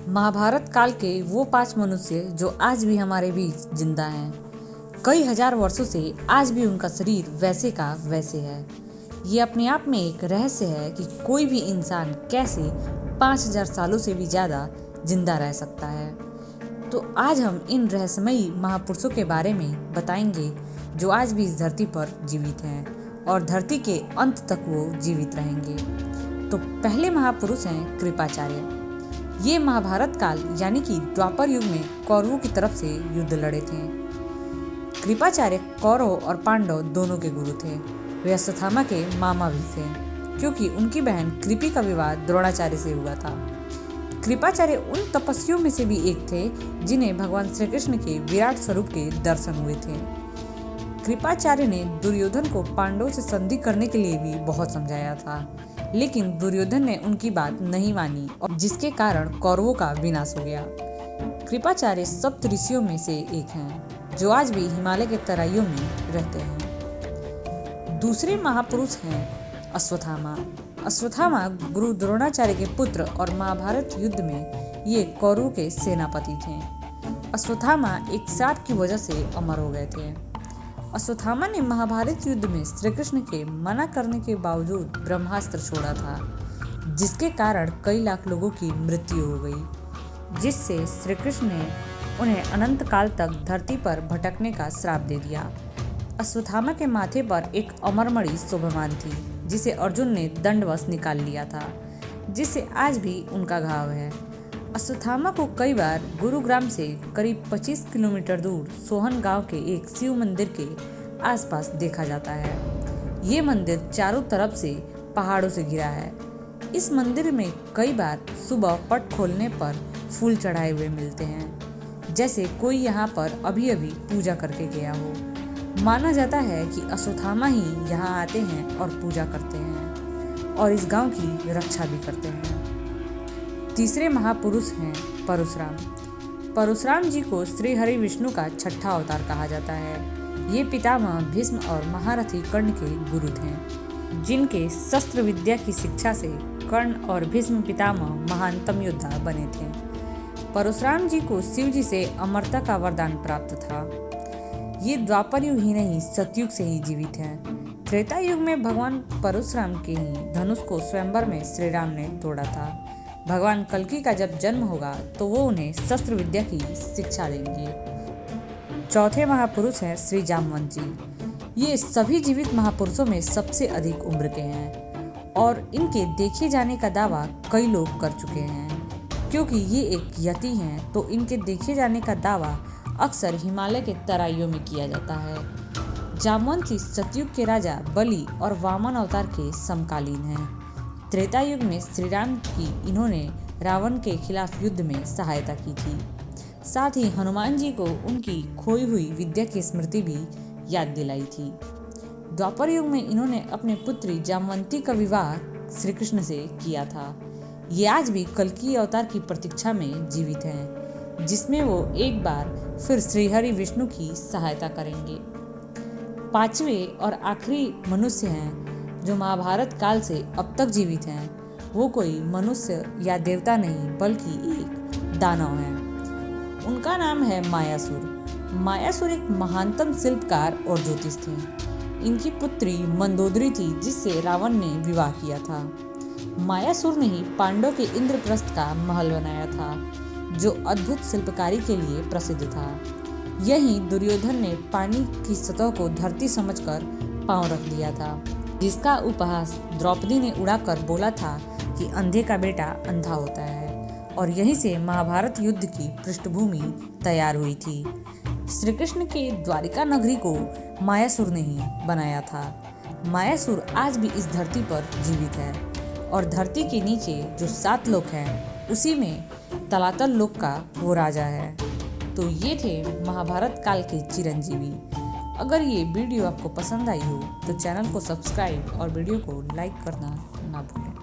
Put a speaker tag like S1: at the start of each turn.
S1: महाभारत काल के वो 5 मनुष्य जो आज भी हमारे बीच जिंदा हैं। कई हजार वर्षों से आज भी उनका शरीर वैसे का वैसे है। ये अपने आप में एक रहस्य है कि कोई भी इंसान कैसे 5000 सालों से भी ज़्यादा जिंदा रह सकता है। तो आज हम इन रहस्यमयी महापुरुषों के बारे में बताएंगे जो आज भी इस धरती पर जीवित हैं और धरती के अंत तक वो जीवित रहेंगे। तो पहले महापुरुष हैं कृपाचार्य। ये महाभारत काल यानी कि द्वापर युग में कौरवों की तरफ से युद्ध लड़े थे। कृपाचार्य कौरव और पांडव दोनों के गुरु थे। वे अश्वत्थामा के मामा भी थे क्योंकि उनकी बहन कृपि का विवाह द्रोणाचार्य से हुआ था। कृपाचार्य उन तपस्वियों में से भी एक थे जिन्हें भगवान श्री कृष्ण के विराट स्वरूप के दर्शन हुए थे। कृपाचार्य ने दुर्योधन को पांडवों से संधि करने के लिए भी बहुत समझाया था, लेकिन दुर्योधन ने उनकी बात नहीं मानी और जिसके कारण कौरवों का विनाश हो गया। कृपाचार्य सप्त ऋषियों में से एक हैं जो आज भी हिमालय के तराइयों में रहते हैं। दूसरे महापुरुष हैं अश्वत्थामा। अश्वत्थामा गुरु द्रोणाचार्य के पुत्र और महाभारत युद्ध में ये कौरवों के सेनापति थे। अश्वत्थामा एक श्राप की वजह से अमर हो गए थे। अश्वत्थामा ने महाभारत युद्ध में श्री कृष्ण के मना करने के बावजूद ब्रह्मास्त्र छोड़ा था, जिसके कारण कई लाख लोगों की मृत्यु हो गई, जिससे श्री कृष्ण ने उन्हें अनंत काल तक धरती पर भटकने का श्राप दे दिया। अश्वत्थामा के माथे पर एक अमरमणि शोभमान थी जिसे अर्जुन ने दंडवश निकाल लिया था, जिससे आज भी उनका घाव है। अश्वत्थामा को कई बार गुरुग्राम से करीब 25 किलोमीटर दूर सोहन गांव के एक शिव मंदिर के आसपास देखा जाता है। ये मंदिर चारों तरफ से पहाड़ों से घिरा है। इस मंदिर में कई बार सुबह पट खोलने पर फूल चढ़ाए हुए मिलते हैं, जैसे कोई यहाँ पर अभी अभी पूजा करके गया हो। माना जाता है कि अश्वत्थामा ही यहाँ आते हैं और पूजा करते हैं और इस गांव की रक्षा भी करते हैं। तीसरे महापुरुष हैं परशुराम। परशुराम जी को श्री हरि विष्णु का छठा अवतार कहा जाता है। ये पितामह भीष्म और महारथी कर्ण के गुरु थे, जिनके शस्त्र विद्या की शिक्षा से कर्ण और भीष्म पितामह महानतम योद्धा बने थे। परशुराम जी को शिव जी से अमरता का वरदान प्राप्त था। ये द्वापर युग ही नहीं सतयुग से ही जीवित हैं। त्रेता युग में भगवान परशुराम के ही धनुष को स्वयंवर में श्री राम ने तोड़ा था। भगवान कल्कि का जब जन्म होगा तो वो उन्हें शस्त्र विद्या की शिक्षा देंगे। चौथे महापुरुष हैं श्री जामवंत जी। ये सभी जीवित महापुरुषों में सबसे अधिक उम्र के हैं और इनके देखे जाने का दावा कई लोग कर चुके हैं। क्योंकि ये एक यति हैं तो इनके देखे जाने का दावा अक्सर हिमालय के तराइयों में किया जाता है। जामवंत जी सतयुग के राजा बलि और वामन अवतार के समकालीन हैं। त्रेता युग में श्री राम की इन्होंने रावण के खिलाफ युद्ध में सहायता की थी। साथ ही हनुमान जी को उनकी खोई हुई विद्या की स्मृति भी याद दिलाई थी। द्वापर युग में इन्होंने अपने पुत्री जामवंती का विवाह श्री कृष्ण से किया था। ये आज भी कल्कि अवतार की प्रतीक्षा में जीवित हैं, जिसमें वो एक बार फिर श्रीहरि विष्णु की सहायता करेंगे। पांचवे और आखिरी मनुष्य हैं जो महाभारत काल से अब तक जीवित हैं। वो कोई मनुष्य या देवता नहीं बल्कि एक दानव है। उनका नाम है मायासुर। मायासुर एक महानतम शिल्पकार और ज्योतिष थे। इनकी पुत्री मंदोदरी थी जिससे रावण ने विवाह किया था। मायासुर ने ही पांडव के इंद्रप्रस्थ का महल बनाया था जो अद्भुत शिल्पकारी के लिए प्रसिद्ध था। यही दुर्योधन ने पानी की सतह को धरती समझकर पांव रख दिया था, जिसका उपहास द्रौपदी ने उड़ाकर बोला था कि अंधे का बेटा अंधा होता है। और यहीं से महाभारत युद्ध की पृष्ठभूमि तैयार हुई थी। श्री कृष्ण के द्वारिका नगरी को मायासुर ने ही बनाया था। मायासुर आज भी इस धरती पर जीवित है और धरती के नीचे जो 7 लोक हैं उसी में तलातल लोक का वो राजा है। तो ये थे महाभारत काल के चिरंजीवी। अगर ये वीडियो आपको पसंद आई हो तो चैनल को सब्सक्राइब और वीडियो को लाइक करना ना भूलें।